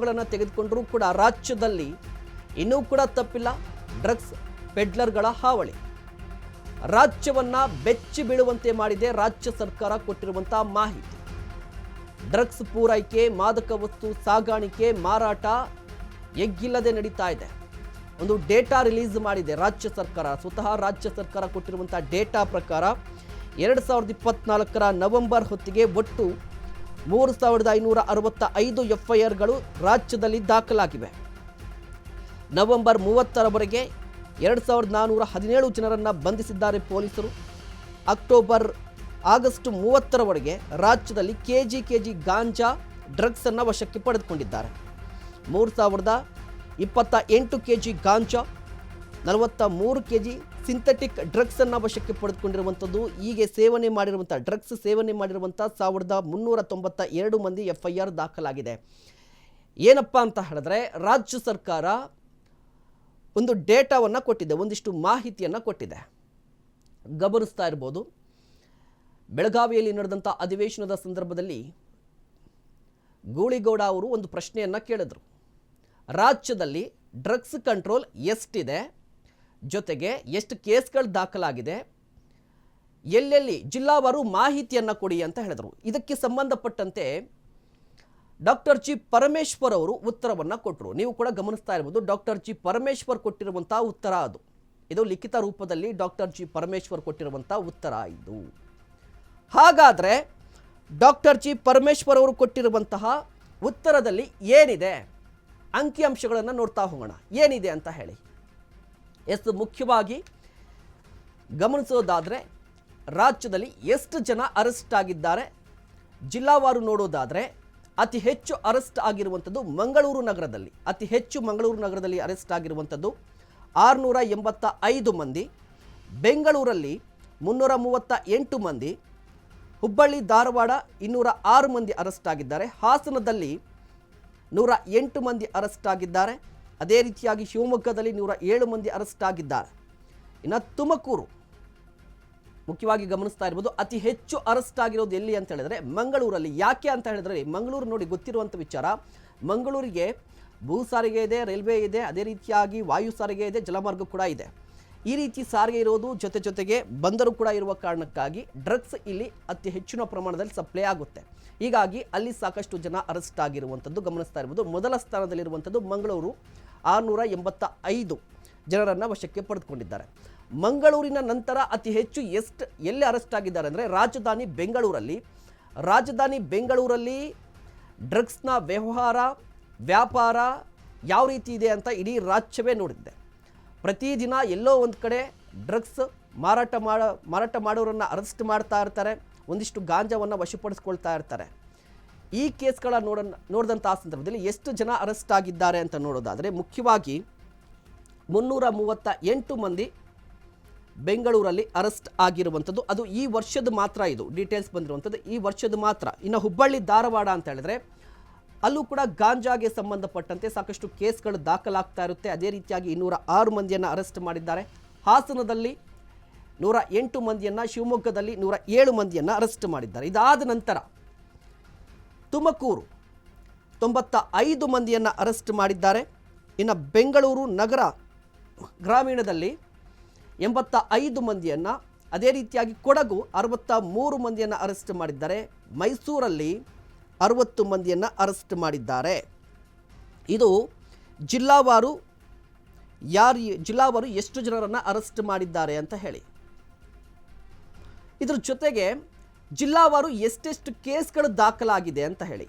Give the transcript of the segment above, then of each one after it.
ಕ್ರಮಗಳನ್ನು ತೆಗೆದುಕೊಂಡರೂ ಕೂಡ ರಾಜ್ಯದಲ್ಲಿ ಇನ್ನೂ ಕೂಡ ತಪ್ಪಿಲ್ಲ ಡ್ರಗ್ಸ್ ಪೆಡ್ಲರ್ಗಳ ಹಾವಳಿ. ರಾಜ್ಯವನ್ನ ಬೆಚ್ಚಿ ಬೀಳುವಂತೆ ಮಾಡಿದೆ ರಾಜ್ಯ ಸರ್ಕಾರ ಕೊಟ್ಟಿರುವಂತಹ ಮಾಹಿತಿ. ಡ್ರಗ್ಸ್ ಪೂರೈಕೆ, ಮಾದಕ ವಸ್ತು ಸಾಗಾಣಿಕೆ, ಮಾರಾಟ ಎಗ್ಗಿಲ್ಲದೆ ನಡೀತಾ ಇದೆ. ಒಂದು ಡೇಟಾ ರಿಲೀಸ್ ಮಾಡಿದೆ ರಾಜ್ಯ ಸರ್ಕಾರ. ಸ್ವತಃ ರಾಜ್ಯ ಸರ್ಕಾರ ಕೊಟ್ಟಿರುವಂತಹ ಡೇಟಾ ಪ್ರಕಾರ 2024ರ ನವೆಂಬರ್ ಹೊತ್ತಿಗೆ ಒಟ್ಟು 3565 ಎಫ್ಐಆರ್ಗಳು ರಾಜ್ಯದಲ್ಲಿ ದಾಖಲಾಗಿವೆ. ನವೆಂಬರ್ 30ರವರೆಗೆ 2417 ಜನರನ್ನು ಬಂಧಿಸಿದ್ದಾರೆ ಪೊಲೀಸರು. ಆಗಸ್ಟ್ 30ರವರೆಗೆ ರಾಜ್ಯದಲ್ಲಿ ಕೆಜಿ ಗಾಂಜಾ ಡ್ರಗ್ಸ್ ಅನ್ನು ವಶಕ್ಕೆ ಪಡೆದುಕೊಂಡಿದ್ದಾರೆ. 3028 ಕೆಜಿ ಗಾಂಜಾ, 43 ಕೆಜಿ ಸಿಂಥೆಟಿಕ್ ಡ್ರಗ್ಸ್ ಅನ್ನು ವಶಕ್ಕೆ ಪಡೆದುಕೊಂಡಿರುವಂಥದ್ದು. ಹೀಗೆ ಡ್ರಗ್ಸ್ ಸೇವನೆ ಮಾಡಿರುವಂಥ 1392 ಮಂದಿ ಎಫ್ಐಆರ್ ದಾಖಲಾಗಿದೆ. ಏನಪ್ಪ ಅಂತ ಹೇಳಿದ್ರೆ, ರಾಜ್ಯ ಸರ್ಕಾರ ಒಂದು ಡೇಟಾವನ್ನು ಕೊಟ್ಟಿದೆ, ಒಂದಿಷ್ಟು ಮಾಹಿತಿಯನ್ನು ಕೊಟ್ಟಿದೆ. ಗಮನಿಸ್ತಾ ಇರ್ಬೋದು, ಬೆಳಗಾವಿಯಲ್ಲಿ ನಡೆದಂಥ ಅಧಿವೇಶನದ ಸಂದರ್ಭದಲ್ಲಿ ಗೂಳಿಗೌಡ ಅವರು ಒಂದು ಪ್ರಶ್ನೆಯನ್ನು ಕೇಳಿದ್ರು. ರಾಜ್ಯದಲ್ಲಿ ಡ್ರಗ್ಸ್ ಕಂಟ್ರೋಲ್ ಎಷ್ಟಿದೆ, ಜೊತೆಗೆ ಎಷ್ಟು ಕೇಸ್ಗಳು ದಾಖಲಾಗಿದೆ, ಎಲ್ಲೆಲ್ಲಿ ಜಿಲ್ಲಾವಾರು ಮಾಹಿತಿಯನ್ನು ಕೊಡಿ ಅಂತ ಹೇಳಿದರು. ಇದಕ್ಕೆ ಸಂಬಂಧಪಟ್ಟಂತೆ ಡಾಕ್ಟರ್ ಜಿ ಪರಮೇಶ್ವರ್ ಅವರು ಉತ್ತರವನ್ನು ಕೊಟ್ಟರು. ನೀವು ಕೂಡ ಗಮನಿಸ್ತಾ ಇರ್ಬೋದು, ಡಾಕ್ಟರ್ ಜಿ ಪರಮೇಶ್ವರ್ ಕೊಟ್ಟಿರುವಂಥ ಉತ್ತರ ಅದು. ಇದು ಲಿಖಿತ ರೂಪದಲ್ಲಿ ಡಾಕ್ಟರ್ ಜಿ ಪರಮೇಶ್ವರ್ ಕೊಟ್ಟಿರುವಂಥ ಉತ್ತರ ಇದು. ಹಾಗಾದರೆ ಡಾಕ್ಟರ್ ಜಿ ಪರಮೇಶ್ವರ್ ಅವರು ಕೊಟ್ಟಿರುವಂತಹ ಉತ್ತರದಲ್ಲಿ ಏನಿದೆ, ಅಂಕಿಅಂಶಗಳನ್ನು ನೋಡ್ತಾ ಹೋಗೋಣ. ಏನಿದೆ ಅಂತ ಹೇಳಿ ಮುಖ್ಯವಾಗಿ ಗಮನಿಸೋದಾದರೆ, ರಾಜ್ಯದಲ್ಲಿ ಎಷ್ಟು ಜನ ಅರೆಸ್ಟ್ ಆಗಿದ್ದಾರೆ, ಜಿಲ್ಲಾವಾರು ನೋಡೋದಾದರೆ ಅತಿ ಹೆಚ್ಚು ಅರೆಸ್ಟ್ ಆಗಿರುವಂಥದ್ದು ಮಂಗಳೂರು ನಗರದಲ್ಲಿ. ಅತಿ ಹೆಚ್ಚು ಮಂಗಳೂರು ನಗರದಲ್ಲಿ ಅರೆಸ್ಟ್ ಆಗಿರುವಂಥದ್ದು 685 ಮಂದಿ, ಬೆಂಗಳೂರಲ್ಲಿ 338 ಮಂದಿ, ಹುಬ್ಬಳ್ಳಿ ಧಾರವಾಡ 206 ಮಂದಿ ಅರೆಸ್ಟ್ ಆಗಿದ್ದಾರೆ, ಹಾಸನದಲ್ಲಿ 108 ಮಂದಿ ಅರೆಸ್ಟ್ ಆಗಿದ್ದಾರೆ, ಅದೇ ರೀತಿಯಾಗಿ ಶಿವಮೊಗ್ಗದಲ್ಲಿ 107 ಮಂದಿ ಅರೆಸ್ಟ್ ಆಗಿದ್ದಾರೆ. ಇನ್ನು ತುಮಕೂರು ಮುಖ್ಯವಾಗಿ ಗಮನಿಸ್ತಾ ಇರ್ಬೋದು, ಅತಿ ಹೆಚ್ಚು ಅರೆಸ್ಟ್ ಆಗಿರೋದು ಎಲ್ಲಿ ಅಂತ ಹೇಳಿದ್ರೆ ಮಂಗಳೂರಲ್ಲಿ. ಯಾಕೆ ಅಂತ ಹೇಳಿದ್ರೆ, ಮಂಗಳೂರು ನೋಡಿ ಗೊತ್ತಿರುವಂಥ ವಿಚಾರ, ಮಂಗಳೂರಿಗೆ ಭೂ ಸಾರಿಗೆ ಇದೆ, ರೈಲ್ವೆ ಇದೆ, ಅದೇ ರೀತಿಯಾಗಿ ವಾಯು ಸಾರಿಗೆ ಇದೆ, ಜಲಮಾರ್ಗ ಕೂಡ ಇದೆ. ಈ ರೀತಿ ಸಾರಿಗೆ ಇರೋದು ಜೊತೆಗೆ ಬಂದರು ಕೂಡ ಇರುವ ಕಾರಣಕ್ಕಾಗಿ ಡ್ರಗ್ಸ್ ಇಲ್ಲಿ ಅತಿ ಹೆಚ್ಚಿನ ಪ್ರಮಾಣದಲ್ಲಿ ಸಪ್ಲೈ ಆಗುತ್ತೆ. ಹೀಗಾಗಿ ಅಲ್ಲಿ ಸಾಕಷ್ಟು ಜನ ಅರೆಸ್ಟ್ ಆಗಿರುವಂಥದ್ದು ಗಮನಿಸ್ತಾ ಇರ್ಬೋದು. ಮೊದಲ ಸ್ಥಾನದಲ್ಲಿರುವಂಥದ್ದು ಮಂಗಳೂರು, 685 ಜನರನ್ನು ವಶಕ್ಕೆ ಪಡೆದುಕೊಂಡಿದ್ದಾರೆ. ಮಂಗಳೂರಿನ ನಂತರ ಅತಿ ಹೆಚ್ಚು ಎಲ್ಲಿ ಅರೆಸ್ಟ್ ಆಗಿದ್ದಾರೆ ಅಂದರೆ ರಾಜಧಾನಿ ಬೆಂಗಳೂರಲ್ಲಿ ಡ್ರಗ್ಸ್ನ ವ್ಯಾಪಾರ ಯಾವ ರೀತಿ ಇದೆ ಅಂತ ಇಡೀ ರಾಜ್ಯವೇ ನೋಡಿದ್ದೆ. ಪ್ರತಿದಿನ ಎಲ್ಲೋ ಒಂದು ಕಡೆ ಡ್ರಗ್ಸ್ ಮಾರಾಟ ಮಾಡೋರನ್ನು ಅರೆಸ್ಟ್ ಮಾಡ್ತಾ ಇರ್ತಾರೆ, ಒಂದಿಷ್ಟು ಗಾಂಜಾವನ್ನು ವಶಪಡಿಸ್ಕೊಳ್ತಾ ಇರ್ತಾರೆ. ಈ ಕೇಸ್ಗಳ ನೋಡಿದಂಥ ಸಂದರ್ಭದಲ್ಲಿ ಎಷ್ಟು ಜನ ಅರೆಸ್ಟ್ ಆಗಿದ್ದಾರೆ ಅಂತ ನೋಡೋದಾದರೆ, ಮುಖ್ಯವಾಗಿ 338 ಮಂದಿ ಬೆಂಗಳೂರಲ್ಲಿ ಅರೆಸ್ಟ್ ಆಗಿರುವಂಥದ್ದು. ಅದು ಈ ವರ್ಷದ ಮಾತ್ರ, ಇದು ಡೀಟೇಲ್ಸ್ ಬಂದಿರುವಂಥದ್ದು ಈ ವರ್ಷದ ಮಾತ್ರ. ಇನ್ನು ಹುಬ್ಬಳ್ಳಿ ಧಾರವಾಡ ಅಂತ ಹೇಳಿದ್ರೆ ಅಲ್ಲೂ ಕೂಡ ಗಾಂಜಾಗೆ ಸಂಬಂಧಪಟ್ಟಂತೆ ಸಾಕಷ್ಟು ಕೇಸ್ಗಳು ದಾಖಲಾಗ್ತಾ ಇರುತ್ತೆ. ಅದೇ ರೀತಿಯಾಗಿ 206 ಮಂದಿಯನ್ನು ಅರೆಸ್ಟ್ ಮಾಡಿದ್ದಾರೆ. ಹಾಸನದಲ್ಲಿ 108 ಮಂದಿಯನ್ನು, ಶಿವಮೊಗ್ಗದಲ್ಲಿ 107 ಮಂದಿಯನ್ನು ಅರೆಸ್ಟ್ ಮಾಡಿದ್ದಾರೆ. ಇದಾದ ನಂತರ ತುಮಕೂರು 95 ಮಂದಿಯನ್ನು ಅರೆಸ್ಟ್ ಮಾಡಿದ್ದಾರೆ. ಇನ್ನು ಬೆಂಗಳೂರು ನಗರ ಗ್ರಾಮೀಣದಲ್ಲಿ 85 ಮಂದಿಯನ್ನು, ಅದೇ ರೀತಿಯಾಗಿ ಕೊಡಗು 63 ಮಂದಿಯನ್ನು ಅರೆಸ್ಟ್ ಮಾಡಿದ್ದಾರೆ. ಮೈಸೂರಲ್ಲಿ 60 ಮಂದಿಯನ್ನು ಅರೆಸ್ಟ್ ಮಾಡಿದ್ದಾರೆ. ಇದು ಜಿಲ್ಲಾವಾರು ಎಷ್ಟು ಜನರನ್ನು ಅರೆಸ್ಟ್ ಮಾಡಿದ್ದಾರೆ ಅಂತ ಹೇಳಿ. ಇದ್ರ ಜೊತೆಗೆ ಜಿಲ್ಲಾವಾರು ಎಷ್ಟೆಷ್ಟು ಕೇಸ್ಗಳು ದಾಖಲಾಗಿದೆ ಅಂತ ಹೇಳಿ.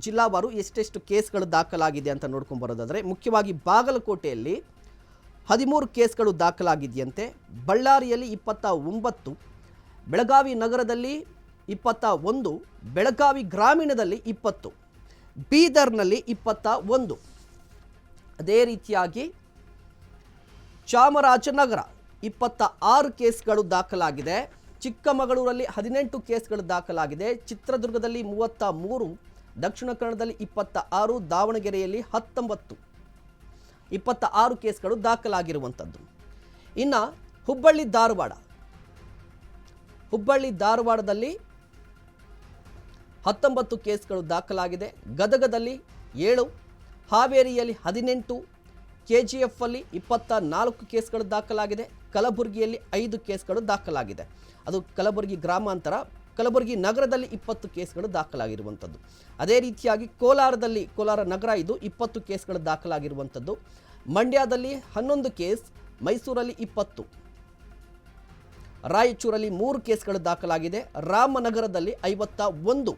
ಜಿಲ್ಲಾವಾರು ಎಷ್ಟೆಷ್ಟು ಕೇಸ್ಗಳು ದಾಖಲಾಗಿದೆ ಅಂತ ನೋಡ್ಕೊಂಡು ಬರೋದಾದರೆ, ಮುಖ್ಯವಾಗಿ ಬಾಗಲಕೋಟೆಯಲ್ಲಿ 13 ಕೇಸ್ಗಳು ದಾಖಲಾಗಿದೆಯಂತೆ, ಬಳ್ಳಾರಿಯಲ್ಲಿ 29, ಬೆಳಗಾವಿ ನಗರದಲ್ಲಿ 21, ಬೆಳಗಾವಿ ಗ್ರಾಮೀಣದಲ್ಲಿ 20, ಬೀದರ್ನಲ್ಲಿ 21, ಅದೇ ರೀತಿಯಾಗಿ ಚಾಮರಾಜನಗರ 26 ಕೇಸ್ಗಳು ದಾಖಲಾಗಿದೆ, ಚಿಕ್ಕಮಗಳೂರಲ್ಲಿ 18 ಕೇಸ್ಗಳು ದಾಖಲಾಗಿದೆ, ಚಿತ್ರದುರ್ಗದಲ್ಲಿ 33, ದಕ್ಷಿಣ ಕನ್ನಡದಲ್ಲಿ 26, ದಾವಣಗೆರೆಯಲ್ಲಿ 19, 26 ಕೇಸ್ಗಳು ದಾಖಲಾಗಿರುವಂಥದ್ದು. ಇನ್ನು ಹುಬ್ಬಳ್ಳಿ ಧಾರವಾಡದಲ್ಲಿ 19 ಕೇಸ್ಗಳು ದಾಖಲಾಗಿದೆ, ಗದಗದಲ್ಲಿ 7, ಹಾವೇರಿಯಲ್ಲಿ 18, KGF ಅಲ್ಲಿ 24 ಕೇಸ್ಗಳು ದಾಖಲಾಗಿದೆ. ಕಲಬುರಗಿಯಲ್ಲಿ 5 ಕೇಸ್ಗಳು ದಾಖಲಾಗಿದೆ. ಅದು ಕಲಬುರಗಿ ಗ್ರಾಮಾಂತರ. ಕಲಬುರಗಿ ನಗರದಲ್ಲಿ 20 ಕೇಸ್ಗಳು ದಾಖಲಾಗಿರುವಂಥದ್ದು. ಅದೇ ರೀತಿಯಾಗಿ ಕೋಲಾರ ನಗರ ಇದು 20 ಕೇಸ್ಗಳು ದಾಖಲಾಗಿರುವಂಥದ್ದು. ಮಂಡ್ಯದಲ್ಲಿ 11 ಕೇಸ್, ಮೈಸೂರಲ್ಲಿ 20, ರಾಯಚೂರಲ್ಲಿ 3 ಕೇಸ್ಗಳು ದಾಖಲಾಗಿದೆ. ರಾಮನಗರದಲ್ಲಿ 51,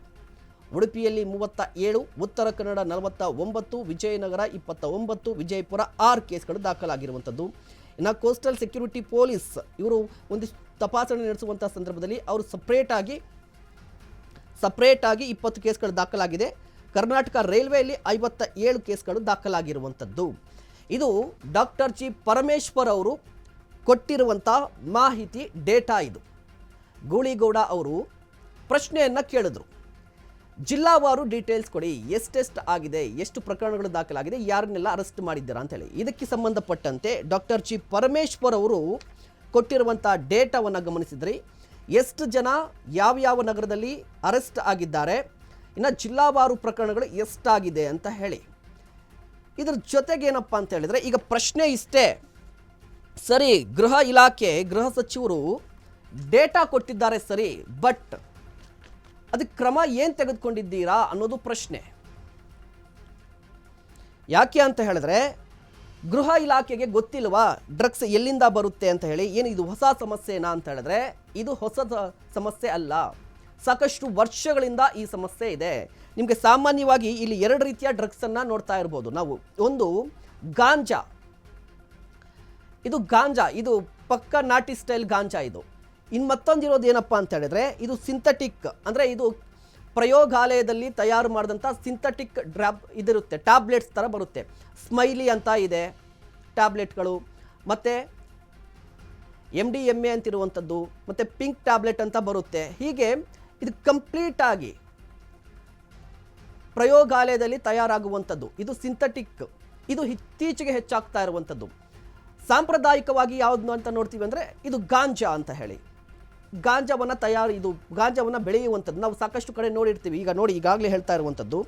ಉಡುಪಿಯಲ್ಲಿ 37, ಉತ್ತರ ಕನ್ನಡ 49, ವಿಜಯನಗರ 29, ವಿಜಯಪುರ 6 ಕೇಸ್ಗಳು ದಾಖಲಾಗಿರುವಂಥದ್ದು. ಇನ್ನು ಕೋಸ್ಟಲ್ ಸೆಕ್ಯೂರಿಟಿ ಪೊಲೀಸ್ ಇವರು ಒಂದಿಷ್ಟು ತಪಾಸಣೆ ನಡೆಸುವಂಥ ಸಂದರ್ಭದಲ್ಲಿ ಅವರು ಸಪ್ರೇಟಾಗಿ 20 ಕೇಸ್ಗಳು ದಾಖಲಾಗಿದೆ. ಕರ್ನಾಟಕ ರೈಲ್ವೆಯಲ್ಲಿ 57 ಕೇಸ್ಗಳು ದಾಖಲಾಗಿರುವಂಥದ್ದು. ಇದು ಡಾಕ್ಟರ್ ಜಿ ಪರಮೇಶ್ವರ್ ಅವರು ಕೊಟ್ಟಿರುವಂಥ ಮಾಹಿತಿ, ಡೇಟಾ ಇದು. ಗೂಳಿಗೌಡ ಅವರು ಪ್ರಶ್ನೆಯನ್ನು ಕೇಳಿದ್ರು, ಜಿಲ್ಲಾವಾರು ಡೀಟೇಲ್ಸ್ ಕೊಡಿ, ಎಷ್ಟೆಷ್ಟು ಆಗಿದೆ, ಎಷ್ಟು ಪ್ರಕರಣಗಳು ದಾಖಲಾಗಿದೆ, ಯಾರನ್ನೆಲ್ಲ ಅರೆಸ್ಟ್ ಮಾಡಿದ್ದೀರಾ ಅಂತೇಳಿ. ಇದಕ್ಕೆ ಸಂಬಂಧಪಟ್ಟಂತೆ ಡಾಕ್ಟರ್ ಜಿ ಪರಮೇಶ್ವರ್ ಅವರು ಕೊಟ್ಟಿರುವಂಥ ಡೇಟಾವನ್ನು ಗಮನಿಸಿದ್ರಿ. ಎಷ್ಟು ಜನ ಯಾವ ನಗರದಲ್ಲಿ ಅರೆಸ್ಟ್ ಆಗಿದ್ದಾರೆ, ಇನ್ನು ಜಿಲ್ಲಾವಾರು ಪ್ರಕರಣಗಳು ಎಷ್ಟಾಗಿದೆ ಅಂತ ಹೇಳಿ. ಇದ್ರ ಜೊತೆಗೇನಪ್ಪ ಅಂತ ಹೇಳಿದ್ರೆ, ಈಗ ಪ್ರಶ್ನೆ ಇಷ್ಟೇ, ಸರಿ ಗೃಹ ಇಲಾಖೆ ಗೃಹ ಸಚಿವರು ಡೇಟಾ ಕೊಟ್ಟಿದ್ದಾರೆ ಸರಿ, ಬಟ್ ಅದಕ್ಕೆ ಕ್ರಮ ಏನು ತೆಗೆದುಕೊಂಡಿದ್ದೀರಾ ಅನ್ನೋದು ಪ್ರಶ್ನೆ. ಯಾಕೆ ಅಂತ ಹೇಳಿದ್ರೆ, ಗೃಹ ಇಲಾಖೆಗೆ ಗೊತ್ತಿಲ್ವಾ ಡ್ರಗ್ಸ್ ಎಲ್ಲಿಂದ ಬರುತ್ತೆ ಅಂತ ಹೇಳಿ? ಏನು ಇದು ಹೊಸ ಸಮಸ್ಯೆನಾ ಅಂತ ಹೇಳಿದ್ರೆ, ಇದು ಹೊಸ ಸಮಸ್ಯೆ ಅಲ್ಲ. ಸಾಕಷ್ಟು ವರ್ಷಗಳಿಂದ ಈ ಸಮಸ್ಯೆ ಇದೆ. ನಿಮಗೆ ಸಾಮಾನ್ಯವಾಗಿ ಇಲ್ಲಿ 2 ರೀತಿಯ ಡ್ರಗ್ಸನ್ನು ನೋಡ್ತಾ ಇರ್ಬೋದು ನಾವು. ಒಂದು ಗಾಂಜಾ, ಇದು ಪಕ್ಕ ನಾಟಿ ಸ್ಟೈಲ್ ಗಾಂಜಾ ಇದು. ಇನ್ನು ಮತ್ತೊಂದಿರೋದು ಏನಪ್ಪ ಅಂತ ಹೇಳಿದ್ರೆ, ಇದು ಸಿಂಥೆಟಿಕ್, ಅಂದರೆ ಇದು ಪ್ರಯೋಗಾಲಯದಲ್ಲಿ ತಯಾರು ಮಾಡಿದಂಥ ಸಿಂಥೆಟಿಕ್ ಇದಿರುತ್ತೆ, ಟ್ಯಾಬ್ಲೆಟ್ಸ್ ಥರ ಬರುತ್ತೆ. ಸ್ಮೈಲಿ ಅಂತ ಇದೆ ಟ್ಯಾಬ್ಲೆಟ್ಗಳು, ಮತ್ತು MDMA ಅಂತಿರುವಂಥದ್ದು, ಮತ್ತು ಪಿಂಕ್ ಟ್ಯಾಬ್ಲೆಟ್ ಅಂತ ಬರುತ್ತೆ. ಹೀಗೆ ಇದು ಕಂಪ್ಲೀಟಾಗಿ ಪ್ರಯೋಗಾಲಯದಲ್ಲಿ ತಯಾರಾಗುವಂಥದ್ದು. ಇದು ಸಿಂಥೆಟಿಕ್, ಇದು ಇತ್ತೀಚೆಗೆ ಹೆಚ್ಚಾಗ್ತಾ ಇರುವಂಥದ್ದು. ಸಾಂಪ್ರದಾಯಿಕವಾಗಿ ಯಾವುದು ಅಂತ ನೋಡ್ತೀವಿ ಅಂದರೆ ಇದು ಗಾಂಜಾ ಅಂತ ಹೇಳಿ. ಗಾಂಜಾವನ್ನು ಬೆಳೆಯುವಂಥದ್ದು ನಾವು ಸಾಕಷ್ಟು ಕಡೆ ನೋಡಿರ್ತೀವಿ. ಈಗ ನೋಡಿ, ಈಗಾಗಲೇ ಹೇಳ್ತಾ ಇರುವಂಥದ್ದು,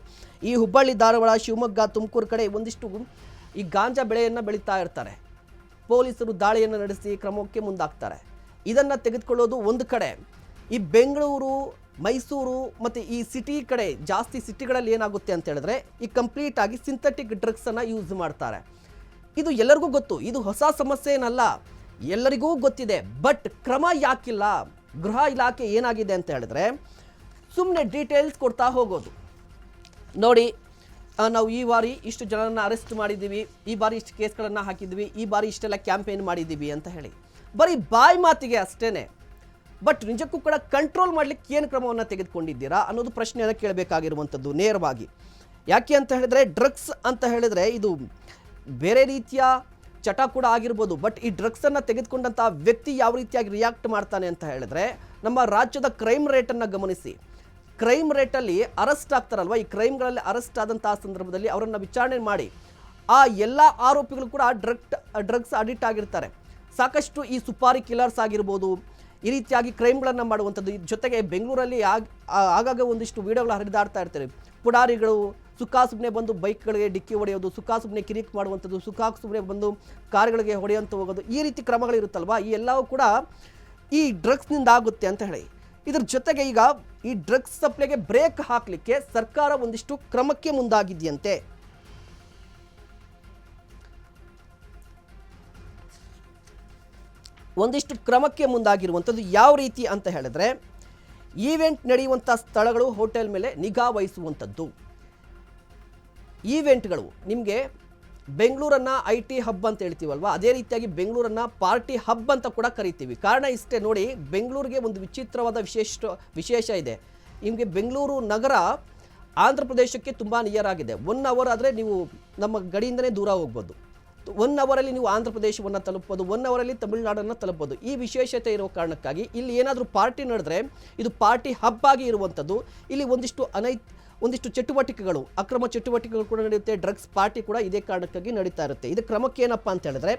ಈ ಹುಬ್ಬಳ್ಳಿ, ಧಾರವಾಡ, ಶಿವಮೊಗ್ಗ, ತುಮಕೂರು ಕಡೆ ಒಂದಿಷ್ಟು ಈ ಗಾಂಜಾ ಬೆಳೆಯನ್ನು ಬೆಳೀತಾ ಇರ್ತಾರೆ. ಪೊಲೀಸರು ದಾಳಿಯನ್ನು ನಡೆಸಿ ಕ್ರಮಕ್ಕೆ ಮುಂದಾಗ್ತಾರೆ. ಇದನ್ನು ತೆಗೆದುಕೊಳ್ಳೋದು ಒಂದು ಕಡೆ. ಈ ಬೆಂಗಳೂರು, ಮೈಸೂರು ಮತ್ತು ಈ ಸಿಟಿ ಕಡೆ, ಜಾಸ್ತಿ ಸಿಟಿಗಳಲ್ಲಿ ಏನಾಗುತ್ತೆ ಅಂತ ಹೇಳಿದ್ರೆ, ಈ ಕಂಪ್ಲೀಟಾಗಿ ಸಿಂಥೆಟಿಕ್ ಡ್ರಗ್ಸನ್ನು ಯೂಸ್ ಮಾಡ್ತಾರೆ. ಇದು ಎಲ್ಲರಿಗೂ ಗೊತ್ತು, ಇದು ಹೊಸ ಸಮಸ್ಯೆ ಏನಲ್ಲ, ಎಲ್ಲರಿಗೂ ಗೊತ್ತಿದೆ. ಬಟ್ ಕ್ರಮ ಯಾಕಿಲ್ಲ? ಗೃಹ ಇಲಾಖೆ ಏನಾಗಿದೆ ಅಂತ ಹೇಳಿದ್ರೆ, ಸುಮ್ಮನೆ ಡೀಟೇಲ್ಸ್ ಕೊಡ್ತಾ ಹೋಗೋದು. ನೋಡಿ, ನಾವು ಈ ಬಾರಿ ಇಷ್ಟು ಜನರನ್ನು ಅರೆಸ್ಟ್ ಮಾಡಿದ್ದೀವಿ, ಈ ಬಾರಿ ಇಷ್ಟು ಕೇಸ್ಗಳನ್ನು ಹಾಕಿದ್ವಿ, ಈ ಬಾರಿ ಇಷ್ಟೆಲ್ಲ ಕ್ಯಾಂಪೇನ್ ಮಾಡಿದ್ದೀವಿ ಅಂತ ಹೇಳಿ ಬರೀ ಬಾಯಿ ಮಾತಿಗೆ ಅಷ್ಟೇ. ಬಟ್ ನಿಜಕ್ಕೂ ಕೂಡ ಕಂಟ್ರೋಲ್ ಮಾಡಲಿಕ್ಕೆ ಏನು ಕ್ರಮವನ್ನು ತೆಗೆದುಕೊಂಡಿದ್ದೀರಾ ಅನ್ನೋದು ಪ್ರಶ್ನೆಯನ್ನು ಕೇಳಬೇಕಾಗಿರುವಂಥದ್ದು ನೇರವಾಗಿ. ಯಾಕೆ ಅಂತ ಹೇಳಿದ್ರೆ, ಡ್ರಗ್ಸ್ ಅಂತ ಹೇಳಿದ್ರೆ ಇದು ಬೇರೆ ರೀತಿಯ ಚಟ ಕೂಡ ಆಗಿರ್ಬೋದು. ಬಟ್ ಈ ಡ್ರಗ್ಸನ್ನು ತೆಗೆದುಕೊಂಡಂಥ ವ್ಯಕ್ತಿ ಯಾವ ರೀತಿಯಾಗಿ ರಿಯಾಕ್ಟ್ ಮಾಡ್ತಾನೆ ಅಂತ ಹೇಳಿದ್ರೆ, ನಮ್ಮ ರಾಜ್ಯದ ಕ್ರೈಮ್ ರೇಟನ್ನು ಗಮನಿಸಿ. ಕ್ರೈಮ್ ರೇಟಲ್ಲಿ ಅರೆಸ್ಟ್ ಆಗ್ತಾರಲ್ವ, ಈ ಕ್ರೈಮ್ಗಳಲ್ಲಿ ಅರೆಸ್ಟ್ ಆದಂತಹ ಸಂದರ್ಭದಲ್ಲಿ ಅವರನ್ನು ವಿಚಾರಣೆ ಮಾಡಿ ಆ ಎಲ್ಲ ಆರೋಪಿಗಳು ಕೂಡ ಡ್ರಗ್ಸ್ ಅಡಿಕ್ಟ್ ಆಗಿರ್ತಾರೆ. ಸಾಕಷ್ಟು ಈ ಸುಪಾರಿ ಕಿಲ್ಲರ್ಸ್ ಆಗಿರ್ಬೋದು, ಈ ರೀತಿಯಾಗಿ ಕ್ರೈಮ್ಗಳನ್ನು ಮಾಡುವಂಥದ್ದು. ಜೊತೆಗೆ ಬೆಂಗಳೂರಲ್ಲಿ ಆಗಾಗ ಒಂದಿಷ್ಟು ವಿಡಿಯೋಗಳು ಹರಿದಾಡ್ತಾ ಇರ್ತಾರೆ. ಪುಡಾರಿಗಳು ಸುಮ್ಮನೆ ಬಂದು ಬೈಕ್ಗಳಿಗೆ ಡಿಕ್ಕಿ ಹೊಡೆಯೋದು, ಸುಮ್ಮನೆ ಕಿರಿಕ್ ಮಾಡುವಂಥದ್ದು, ಸುಮ್ಮನೆ ಬಂದು ಕಾರ್ಗಳಿಗೆ ಹೊಡೆಯುವಂಥ ಹೋಗೋದು, ಈ ರೀತಿ ಕ್ರಮಗಳಿರುತ್ತಲ್ವ, ಈ ಎಲ್ಲವೂ ಕೂಡ ಈ ಡ್ರಗ್ಸ್ನಿಂದ ಆಗುತ್ತೆ ಅಂತ ಹೇಳಿ. ಇದ್ರ ಜೊತೆಗೆ ಈಗ ಈ ಡ್ರಗ್ಸ್ ಸಪ್ಲೈಗೆ ಬ್ರೇಕ್ ಹಾಕಲಿಕ್ಕೆ ಸರ್ಕಾರ ಒಂದಿಷ್ಟು ಕ್ರಮಕ್ಕೆ ಮುಂದಾಗಿದೆಯಂತೆ. ಒಂದಿಷ್ಟು ಕ್ರಮಕ್ಕೆ ಮುಂದಾಗಿರುವಂಥದ್ದು ಯಾವ ರೀತಿ ಅಂತ ಹೇಳಿದ್ರೆ, ಈವೆಂಟ್ ನಡೆಯುವಂಥ ಸ್ಥಳಗಳು, ಹೋಟೆಲ್ ಮೇಲೆ ನಿಗಾ ವಹಿಸುವಂಥದ್ದು. ಈವೆಂಟ್ಗಳು ನಿಮಗೆ ಬೆಂಗಳೂರನ್ನು IT ಹಬ್ ಅಂತ ಹೇಳ್ತೀವಲ್ವ, ಅದೇ ರೀತಿಯಾಗಿ ಬೆಂಗಳೂರನ್ನು ಪಾರ್ಟಿ ಹಬ್ ಅಂತ ಕೂಡ ಕರಿತೀವಿ. ಕಾರಣ ಇಷ್ಟೇ ನೋಡಿ, ಬೆಂಗಳೂರಿಗೆ ಒಂದು ವಿಚಿತ್ರವಾದ ವಿಶೇಷ ಇದೆ. ನಿಮಗೆ ಬೆಂಗಳೂರು ನಗರ ಆಂಧ್ರ ಪ್ರದೇಶಕ್ಕೆ ತುಂಬ ನಿಯರ್ ಆಗಿದೆ. 1 ಅವರ್ ಆದರೆ ನೀವು ನಮ್ಮ ಗಡಿಯಿಂದನೇ ದೂರ ಹೋಗ್ಬೋದು. 1 ಅವರಲ್ಲಿ ನೀವು ಆಂಧ್ರ ಪ್ರದೇಶವನ್ನು ತಲುಪಬಹುದು, 1 ಅವರಲ್ಲಿ ತಮಿಳುನಾಡನ್ನು ತಲುಪಬಹುದು. ಈ ವಿಶೇಷತೆ ಇರೋ ಕಾರಣಕ್ಕಾಗಿ ಇಲ್ಲಿ ಏನಾದರೂ ಪಾರ್ಟಿ ನಡೆದ್ರೆ ಇದು ಪಾರ್ಟಿ ಹಬ್ ಆಗಿ ಇರುವಂಥದ್ದು. ಇಲ್ಲಿ ಒಂದಿಷ್ಟು ಚಟುವಟಿಕೆಗಳು, ಅಕ್ರಮ ಚಟುವಟಿಕೆಗಳು ಕೂಡ ನಡೆಯುತ್ತೆ. ಡ್ರಗ್ಸ್ ಪಾರ್ಟಿ ಕೂಡ ಇದೇ ಕಾರಣಕ್ಕಾಗಿ ನಡೀತಾ ಇರುತ್ತೆ. ಇದು ಕ್ರಮಕ್ಕೆ ಏನಪ್ಪ ಅಂತ ಹೇಳಿದ್ರೆ,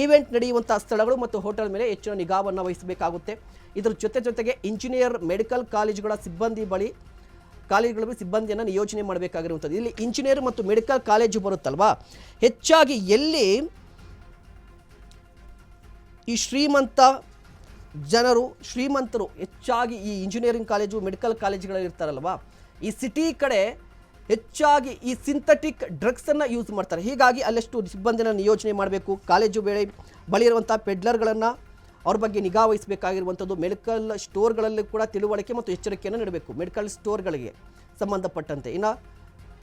ಈವೆಂಟ್ ನಡೆಯುವಂಥ ಸ್ಥಳಗಳು ಮತ್ತು ಹೋಟೆಲ್ ಮೇಲೆ ಹೆಚ್ಚಿನ ನಿಗಾವನ್ನು ವಹಿಸಬೇಕಾಗುತ್ತೆ. ಇದರ ಜೊತೆಗೆ ಇಂಜಿನಿಯರ್, ಮೆಡಿಕಲ್ ಕಾಲೇಜುಗಳ ಸಿಬ್ಬಂದಿ ಬಳಿ ಕಾಲೇಜುಗಳಲ್ಲಿ ಸಿಬ್ಬಂದಿಯನ್ನು ನಿಯೋಜನೆ ಮಾಡಬೇಕಾಗಿರುವಂಥದ್ದು. ಇಲ್ಲಿ ಇಂಜಿನಿಯರ್ ಮತ್ತು ಮೆಡಿಕಲ್ ಕಾಲೇಜು ಬರುತ್ತಲ್ವಾ, ಹೆಚ್ಚಾಗಿ ಎಲ್ಲಿ ಈ ಶ್ರೀಮಂತರು ಹೆಚ್ಚಾಗಿ ಈ ಇಂಜಿನಿಯರಿಂಗ್ ಕಾಲೇಜು ಮೆಡಿಕಲ್ ಕಾಲೇಜುಗಳಲ್ಲಿ ಇರ್ತಾರಲ್ವಾ, ಈ ಸಿಟಿ ಕಡೆ ಹೆಚ್ಚಾಗಿ ಈ ಸಿಂಥೆಟಿಕ್ ಡ್ರಗ್ಸನ್ನು ಯೂಸ್ ಮಾಡ್ತಾರೆ. ಹೀಗಾಗಿ ಅಲ್ಲೆಷ್ಟು ಸಿಬ್ಬಂದಿನ ನಿಯೋಜನೆ ಮಾಡಬೇಕು. ಕಾಲೇಜು ಬಳಿ ಇರುವಂಥ ಪೆಡ್ಲರ್ಗಳನ್ನು ಅವ್ರ ಬಗ್ಗೆ ನಿಗಾ ವಹಿಸಬೇಕಾಗಿರುವಂಥದ್ದು. ಮೆಡಿಕಲ್ ಸ್ಟೋರ್ಗಳಲ್ಲಿ ಕೂಡ ತಿಳುವಳಿಕೆ ಮತ್ತು ಎಚ್ಚರಿಕೆಯನ್ನು ನೀಡಬೇಕು ಮೆಡಿಕಲ್ ಸ್ಟೋರ್ಗಳಿಗೆ ಸಂಬಂಧಪಟ್ಟಂತೆ. ಇನ್ನು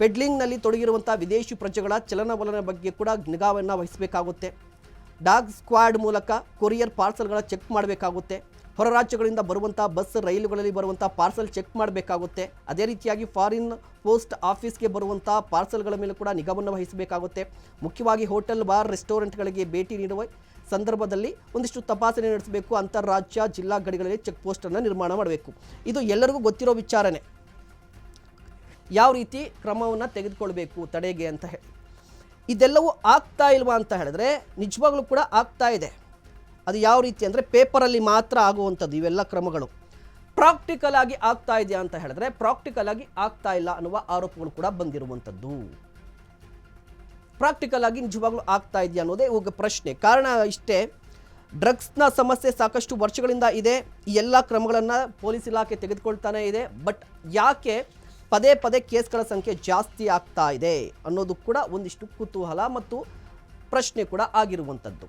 ಪೆಡ್ಲಿಂಗ್ನಲ್ಲಿ ತೊಡಗಿರುವಂಥ ವಿದೇಶಿ ಪ್ರಜೆಗಳ ಚಲನವಲನ ಬಗ್ಗೆ ಕೂಡ ನಿಗಾವನ್ನು ವಹಿಸಬೇಕಾಗುತ್ತೆ. ಡಾಗ್ ಸ್ಕ್ವಾಡ್ ಮೂಲಕ ಕೊರಿಯರ್ ಪಾರ್ಸಲ್ಗಳ ಚೆಕ್ ಮಾಡಬೇಕಾಗುತ್ತೆ. ಹೊರ ರಾಜ್ಯಗಳಿಂದ ಬರುವಂಥ ಬಸ್ ರೈಲುಗಳಲ್ಲಿ ಬರುವಂಥ ಪಾರ್ಸಲ್ ಚೆಕ್ ಮಾಡಬೇಕಾಗುತ್ತೆ. ಅದೇ ರೀತಿಯಾಗಿ ಫಾರಿನ್ ಪೋಸ್ಟ್ ಆಫೀಸ್ಗೆ ಬರುವಂಥ ಪಾರ್ಸಲ್ಗಳ ಮೇಲೆ ಕೂಡ ನಿಗಾವನ್ನು ವಹಿಸಬೇಕಾಗುತ್ತೆ. ಮುಖ್ಯವಾಗಿ ಹೋಟೆಲ್, ಬಾರ್, ರೆಸ್ಟೋರೆಂಟ್ಗಳಿಗೆ ಭೇಟಿ ನೀಡುವ ಸಂದರ್ಭದಲ್ಲಿ ಒಂದಿಷ್ಟು ತಪಾಸಣೆ ನಡೆಸಬೇಕು. ಅಂತಾರಾಜ್ಯ ಜಿಲ್ಲಾ ಗಡಿಗಳಲ್ಲಿ ಚೆಕ್ ಪೋಸ್ಟನ್ನು ನಿರ್ಮಾಣ ಮಾಡಬೇಕು. ಇದು ಎಲ್ಲರಿಗೂ ಗೊತ್ತಿರೋ ವಿಚಾರನೆ. ಯಾವ ರೀತಿ ಕ್ರಮವನ್ನು ತೆಗೆದುಕೊಳ್ಬೇಕು ತಡೆಗೆ ಅಂತ ಹೇಳಿ. ಇದೆಲ್ಲವೂ ಆಗ್ತಾ ಇಲ್ವಾ ಅಂತ ಹೇಳಿದ್ರೆ ನಿಜವಾಗ್ಲೂ ಕೂಡ ಆಗ್ತಾ ಇದೆ. ಅದು ಯಾವ ರೀತಿ ಅಂದರೆ ಪೇಪರಲ್ಲಿ ಮಾತ್ರ ಆಗುವಂಥದ್ದು ಇವೆಲ್ಲ ಕ್ರಮಗಳು. ಪ್ರಾಕ್ಟಿಕಲ್ ಆಗಿ ಆಗ್ತಾ ಇದೆಯಾ ಅಂತ ಹೇಳಿದ್ರೆ ಪ್ರಾಕ್ಟಿಕಲ್ ಆಗಿ ಆಗ್ತಾ ಇಲ್ಲ ಅನ್ನುವ ಆರೋಪಗಳು ಕೂಡ ಬಂದಿರುವಂಥದ್ದು. ಪ್ರಾಕ್ಟಿಕಲ್ ಆಗಿ ನಿಜವಾಗ್ಲೂ ಆಗ್ತಾ ಇದೆಯಾ ಅನ್ನೋದೇ ಇವಾಗ ಪ್ರಶ್ನೆ. ಕಾರಣ ಇಷ್ಟೇ, ಡ್ರಗ್ಸ್ನ ಸಮಸ್ಯೆ ಸಾಕಷ್ಟು ವರ್ಷಗಳಿಂದ ಇದೆ. ಈ ಎಲ್ಲ ಕ್ರಮಗಳನ್ನು ಪೊಲೀಸ್ ಇಲಾಖೆ ತೆಗೆದುಕೊಳ್ತಾನೆ ಇದೆ. ಬಟ್ ಯಾಕೆ ಪದೇ ಪದೇ ಕೇಸ್ಗಳ ಸಂಖ್ಯೆ ಜಾಸ್ತಿ ಆಗ್ತಾ ಇದೆ ಅನ್ನೋದು ಕೂಡ ಒಂದಿಷ್ಟು ಕುತೂಹಲ ಮತ್ತು ಪ್ರಶ್ನೆ ಕೂಡ ಆಗಿರುವಂಥದ್ದು.